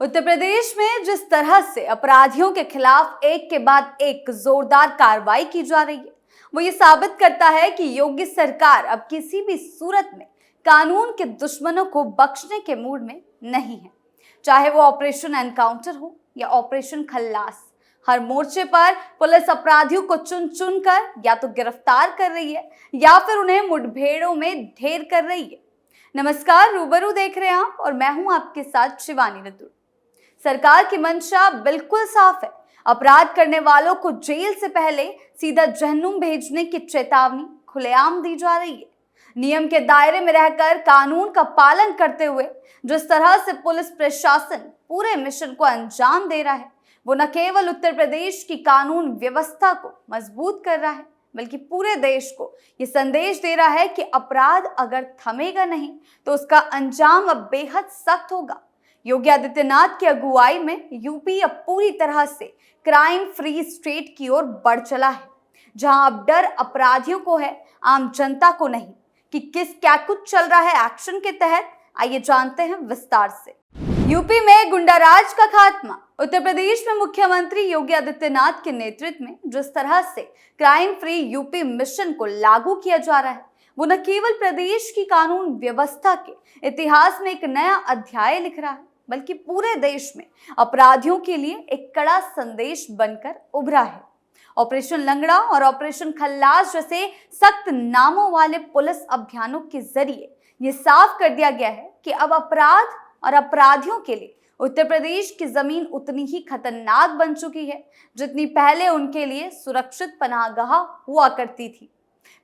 उत्तर प्रदेश में जिस तरह से अपराधियों के खिलाफ एक के बाद एक जोरदार कार्रवाई की जा रही है, वो ये साबित करता है कि योगी सरकार अब किसी भी सूरत में कानून के दुश्मनों को बख्शने के मूड में नहीं है। चाहे वो ऑपरेशन एनकाउंटर हो या ऑपरेशन खल्लास, हर मोर्चे पर पुलिस अपराधियों को चुन चुन कर या तो गिरफ्तार कर रही है या फिर उन्हें मुठभेड़ों में ढेर कर रही है। नमस्कार, रूबरू देख रहे हैं आप और मैं हूं आपके साथ शिवानी रतूर। सरकार की मंशा बिल्कुल साफ है। अपराध करने वालों को जेल से पहले सीधा जहन्नुम भेजने की चेतावनी खुलेआम दी जा रही है। नियम के दायरे में रहकर कानून का पालन करते हुए जिस तरह से पुलिस प्रशासन पूरे मिशन को अंजाम दे रहा है, वो न केवल उत्तर प्रदेश की कानून व्यवस्था को मजबूत कर रहा है, बल्कि पूरे देश को ये संदेश दे रहा है कि अपराध अगर थमेगा नहीं तो उसका अंजाम अब बेहद सख्त होगा। योगी आदित्यनाथ की अगुवाई में यूपी अब पूरी तरह से क्राइम फ्री स्टेट की ओर बढ़ चला है, जहां अब डर अपराधियों को है, आम जनता को नहीं। कि क्या कुछ चल रहा है एक्शन के तहत, आइए जानते हैं विस्तार से। यूपी में गुंडाराज का खात्मा। उत्तर प्रदेश में मुख्यमंत्री योगी आदित्यनाथ के नेतृत्व में जिस तरह से क्राइम फ्री यूपी मिशन को लागू किया जा रहा है, वो न केवल प्रदेश की कानून व्यवस्था के इतिहास में एक नया अध्याय लिख रहा है, बल्कि पूरे देश में अपराधियों के लिए एक कड़ा संदेश बनकर उभरा है। ऑपरेशन लंगड़ा और ऑपरेशन खल्लास जैसे सख्त नामों वाले पुलिस अभियानों के जरिए ये साफ कर दिया गया है कि अब अपराध और अपराधियों के लिए उत्तर प्रदेश की जमीन उतनी ही खतरनाक बन चुकी है जितनी पहले उनके लिए सुरक्षित पनाहगाह हुआ करती थी।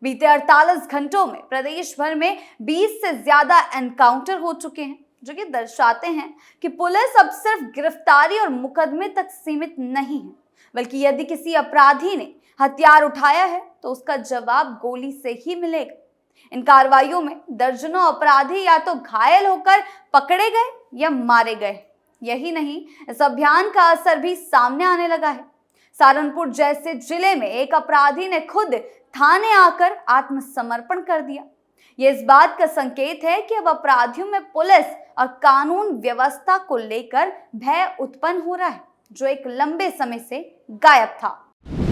बीते 48 घंटों में प्रदेश भर में 20 से ज्यादा एनकाउंटर हो चुके हैं, जो कि दर्शाते हैं कि पुलिस अब सिर्फ गिरफ्तारी और मुकदमे तक सीमित नहीं है, बल्कि यदि किसी अपराधी ने हथियार उठाया है तो उसका जवाब गोली से ही मिलेगा। इन कार्रवाइयों में दर्जनों अपराधी या तो घायल होकर पकड़े गए या मारे गए। यही नहीं, इस अभियान का असर भी सामने आने लगा है। सहारनपुर जैसे जिले में एक अपराधी ने खुद थाने आकर आत्मसमर्पण कर दिया। यह इस बात का संकेत है कि अब अपराधियों में पुलिस और कानून व्यवस्था को लेकर भय उत्पन्न हो रहा है, जो एक लंबे समय से गायब था।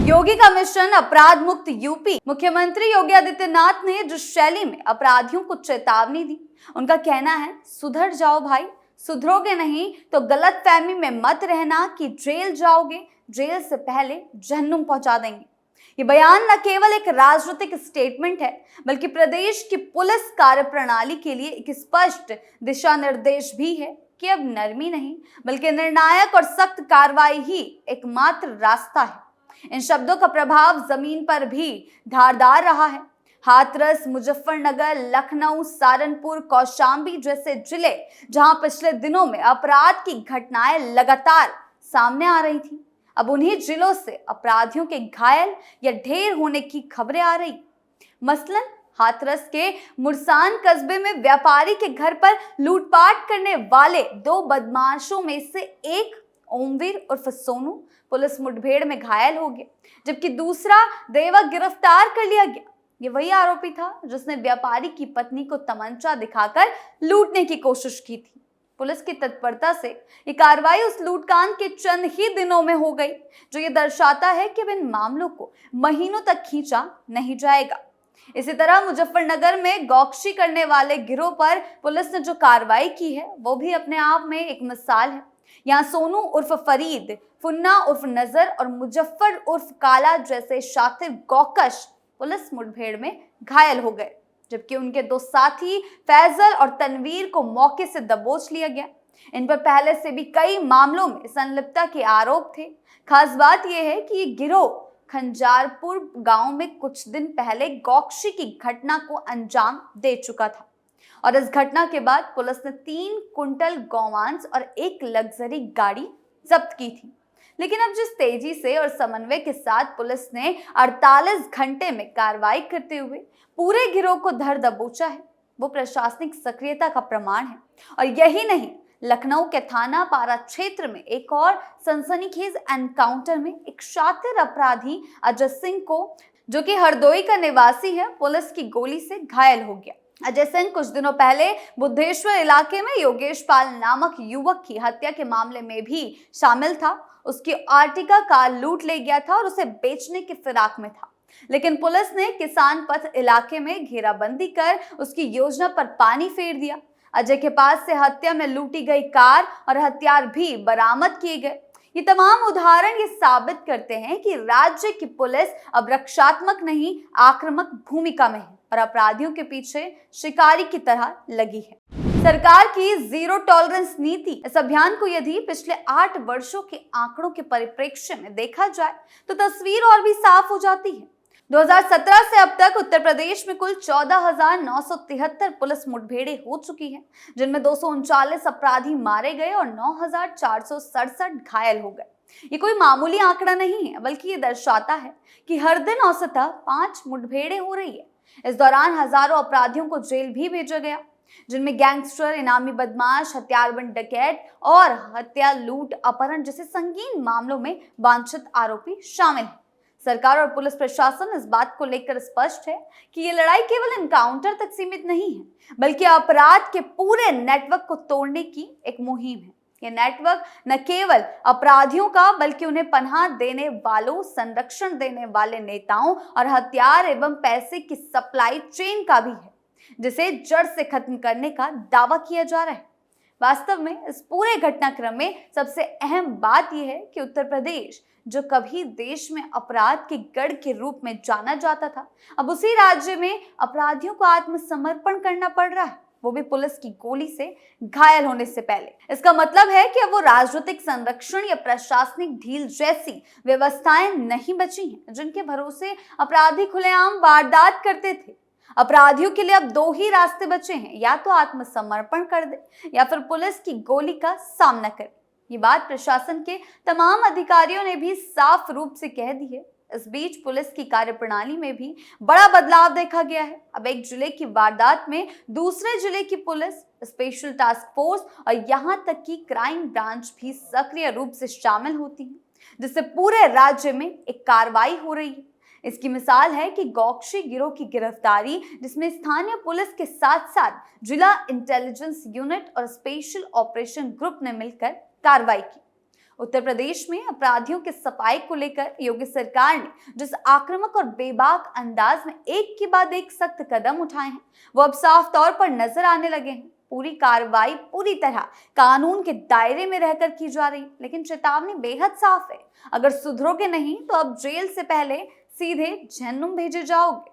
योगी का मिशन अपराध मुक्त यूपी। मुख्यमंत्री योगी आदित्यनाथ ने जिस शैली में अपराधियों को चेतावनी दी, उनका कहना है, सुधर जाओ भाई, सुधरोगे नहीं तो गलतफहमी में मत रहना कि जेल जाओगे, जेल से पहले जहन्नुम पहुंचा देंगे। ये बयान न केवल एक राजनीतिक स्टेटमेंट है, बल्कि प्रदेश की पुलिस कार्यप्रणाली के लिए एक स्पष्ट दिशा निर्देश भी है कि अब नरमी नहीं बल्कि निर्णायक और सख्त कार्रवाई ही एकमात्र रास्ता है। इन शब्दों का प्रभाव जमीन पर भी धारदार रहा है। हाथरस, मुजफ्फरनगर, लखनऊ, सहारनपुर, कौशांबी जैसे जिले, जहां पिछले दिनों में अपराध की घटनाएं लगातार सामने आ रही थी, अब उन्हीं जिलों से अपराधियों के घायल या ढेर होने की खबरें आ रही। मसलन हाथरस के मुरसान कस्बे में व्यापारी के घर पर लूटपाट करने वाले 2 बदमाशों में से एक ओमवीर उर्फ सोनू पुलिस मुठभेड़ में घायल हो गया, जबकि दूसरा देवा गिरफ्तार कर लिया गया। ये वही आरोपी था जिसने व्यापारी की पत्नी को तमंचा दिखाकर लूटने की कोशिश की थी। पुलिस की तत्परता से ये कार्रवाई उस लूटकांड के चंद ही दिनों में हो गई, जो ये दर्शाता है कि इन मामलों को महीनों तक खींचा नहीं जाएगा। इसी तरह मुजफ्फरनगर में गौकशी करने वाले गिरोह पर पुलिस ने जो कार्रवाई की है, वो भी अपने आप में एक मिसाल है। यहाँ सोनू उर्फ फरीद, फुन्ना उर्फ नजर और मुजफ्फर उर्फ काला जैसे शातिर गौकश पुलिस मुठभेड़ में घायल हो गए, जबकि उनके 2 साथी फैजल और तनवीर को मौके से दबोच लिया गया। इन पर पहले से भी कई मामलों में संलिप्तता के आरोप थे। खास बात यह है कि ये गिरोह खंजारपुर गांव में कुछ दिन पहले गौकशी की घटना को अंजाम दे चुका था, और इस घटना के बाद पुलिस ने 3 कुंटल गौमांस और 1 लग्जरी गाड़ी जब्त की थी। लेकिन अब जिस तेजी से और समन्वय के साथ पुलिस ने 48 घंटे में कार्रवाई करते हुए पूरे गिरोह को धर दबोचा है, वो प्रशासनिक सक्रियता का प्रमाण है। और यही नहीं, लखनऊ के थाना पारा क्षेत्र में एक और सनसनीखेज एनकाउंटर में एक शातिर अपराधी अजय सिंह को, जो कि हरदोई का निवासी है, पुलिस की गोली से घायल हो गया। अजय सिंह कुछ दिनों पहले बुद्धेश्वर इलाके में योगेश पाल नामक युवक की हत्या के मामले में भी शामिल था। उसकी आर्टिका कार लूट ले गया था और उसे बेचने की फिराक में था, लेकिन पुलिस ने किसान पथ इलाके में घेराबंदी कर उसकी योजना पर पानी फेर दिया। अजय के पास से हत्या में लूटी गई कार और हथियार भी बरामद किए गए। ये तमाम उदाहरण ये साबित करते हैं कि राज्य की पुलिस अब रक्षात्मक नहीं, आक्रामक भूमिका में है और अपराधियों के पीछे शिकारी की तरह लगी है। सरकार की जीरो टॉलरेंस नीति, इस अभियान को यदि पिछले 8 वर्षों के आंकड़ों के परिप्रेक्ष्य में देखा जाए तो तस्वीर और भी साफ हो जाती है। 2017 से अब तक उत्तर प्रदेश में कुल 14,973 पुलिस मुठभेड़ें हो चुकी हैं, जिनमें 239 अपराधी मारे गए और 9,467 घायल हो गए। ये कोई मामूली आंकड़ा नहीं है, बल्कि ये दर्शाता है कि हर दिन औसतन 5 मुठभेड़ें हो रही है। इस दौरान हजारों अपराधियों को जेल भी भेजा गया, जिनमें गैंगस्टर, इनामी बदमाश, हथियारबंद डकैत और हत्या, लूट, अपहरण जैसे संगीन मामलों में वांछित आरोपी शामिल हैं। सरकार और पुलिस प्रशासन इस बात को लेकर स्पष्ट है कि ये लड़ाई केवल एनकाउंटर तक सीमित नहीं है, बल्कि अपराध के पूरे नेटवर्क को तोड़ने की एक मुहिम है। ये नेटवर्क न केवल अपराधियों का, बल्कि उन्हें पनाह देने वालों, संरक्षण देने वाले नेताओं और हथियार एवं पैसे की सप्लाई चेन का भी है, जिसे जड़ से खत्म करने का दावा किया जा रहा है। वास्तव में इस पूरे घटनाक्रम में सबसे अहम बात यह है कि उत्तर प्रदेश, जो कभी देश में अपराध के गढ़ के रूप में जाना जाता था, अब उसी राज्य में अपराधियों को आत्मसमर्पण करना पड़ रहा है, वो भी पुलिस की गोली से घायल होने से पहले। इसका मतलब है कि अब वो राजनीतिक संरक्षण या प्रशासनिक ढील जैसी व्यवस्थाएं नहीं बची हैं, जिनके भरोसे अपराधी खुलेआम वारदात करते थे। अपराधियों के लिए अब 2 ही रास्ते बचे हैं, या तो आत्मसमर्पण कर दे या फिर पुलिस की गोली का सामना करे। ये बात प्रशासन के तमाम अधिकारियों ने भी साफ रूप से कह दी है। इस बीच पुलिस की कार्यप्रणाली में भी बड़ा बदलाव देखा गया है। अब एक जिले की वारदात में दूसरे जिले की पुलिस, स्पेशल टास्क फोर्स और यहाँ तक कि क्राइम ब्रांच भी सक्रिय रूप से शामिल होती है, जिससे पूरे राज्य में एक कार्रवाई हो रही है। इसकी मिसाल है कि गौकशी गिरोह की गिरफ्तारी, जिसमें स्थानीय पुलिस के साथ साथ जिला इंटेलिजेंस यूनिट और स्पेशल ऑपरेशन ग्रुप ने मिलकर कार्रवाई की। उत्तर प्रदेश में अपराधियों के सफाई को लेकर योगी सरकार ने जिस आक्रामक और बेबाक अंदाज में एक के बाद एक सख्त कदम उठाए हैं, वो अब साफ तौर पर नजर आने लगे हैं। पूरी कार्रवाई पूरी तरह कानून के दायरे में रहकर की जा रही, लेकिन चेतावनी बेहद साफ है, अगर सुधरोगे नहीं तो अब जेल से पहले सीधे जहन्नुम भेजे जाओगे।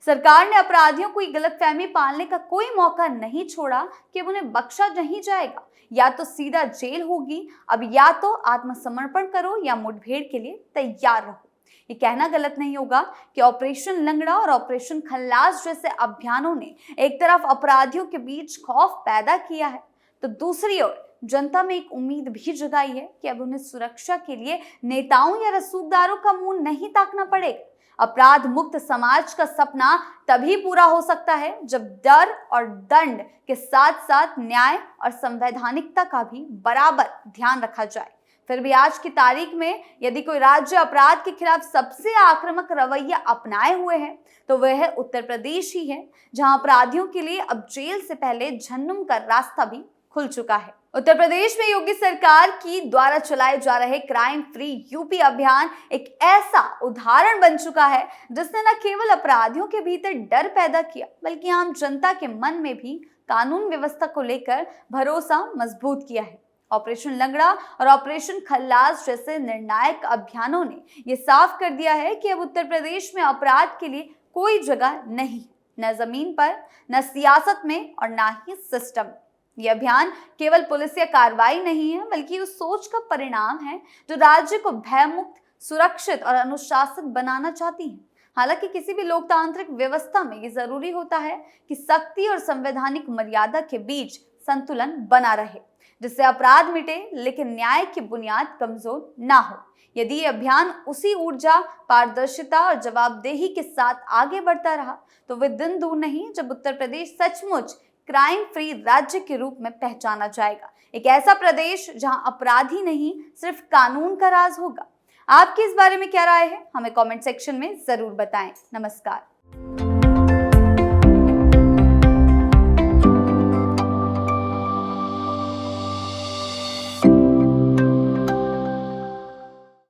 सरकार ने अपराधियों को गलतफहमी पालने का कोई मौका नहीं छोड़ा कि अब उन्हें बख्शा नहीं जाएगा, या तो सीधा जेल होगी, अब या तो आत्मसमर्पण करो या मुठभेड़ के लिए तैयार रहो। ये कहना गलत नहीं होगा कि ऑपरेशन लंगड़ा और ऑपरेशन खल्लास जैसे अभियानों ने एक तरफ अपराधियों के बीच खौफ पैदा किया है, तो दूसरी ओर जनता में एक उम्मीद भी जगाई है कि अब उन्हें सुरक्षा के लिए नेताओं या रसूखदारों का मुंह नहीं ताकना पड़ेगा। अपराध मुक्त समाज का सपना तभी पूरा हो सकता है जब डर और दंड के साथ साथ न्याय और संवैधानिकता का भी बराबर ध्यान रखा जाए। फिर भी आज की तारीख में यदि कोई राज्य अपराध के खिलाफ सबसे आक्रामक रवैया अपनाए हुए है तो वह है उत्तर प्रदेश ही है, जहां अपराधियों के लिए अब जेल से पहले जहन्नुम का रास्ता भी खुल चुका है। उत्तर प्रदेश में योगी सरकार की द्वारा चलाए जा रहे क्राइम फ्री यूपी अभियान एक ऐसा उदाहरण बन चुका है जिसने न केवल अपराधियों के भीतर डर पैदा किया, बल्कि आम जनता के मन में भी कानून व्यवस्था को लेकर भरोसा मजबूत किया है। ऑपरेशन लंगड़ा और ऑपरेशन खल्लास जैसे निर्णायक अभियानों ने यह साफ कर दिया है कि अब उत्तर प्रदेश में अपराध के लिए कोई जगह नहीं, न जमीन पर, न सियासत में और न ही सिस्टम। यह अभियान केवल पुलिसिया कार्रवाई नहीं है, बल्कि उस सोच का परिणाम है जो राज्य को भयमुक्त, सुरक्षित और अनुशासित बनाना चाहती है। हालांकि किसी भी लोकतांत्रिक व्यवस्था में ये जरूरी होता है कि सख्ती और संवैधानिक मर्यादा के बीच संतुलन बना रहे, जिससे अपराध मिटे लेकिन न्याय की बुनियाद कमजोर ना हो। यदि ये अभियान उसी ऊर्जा, पारदर्शिता और जवाबदेही के साथ आगे बढ़ता रहा तो वे दिन दूर नहीं जब उत्तर प्रदेश सचमुच क्राइम फ्री राज्य के रूप में पहचाना जाएगा। एक ऐसा प्रदेश जहां अपराधी नहीं, सिर्फ कानून का राज होगा। आपकी इस बारे में क्या राय है, हमें कमेंट सेक्शन में जरूर बताएं। नमस्कार।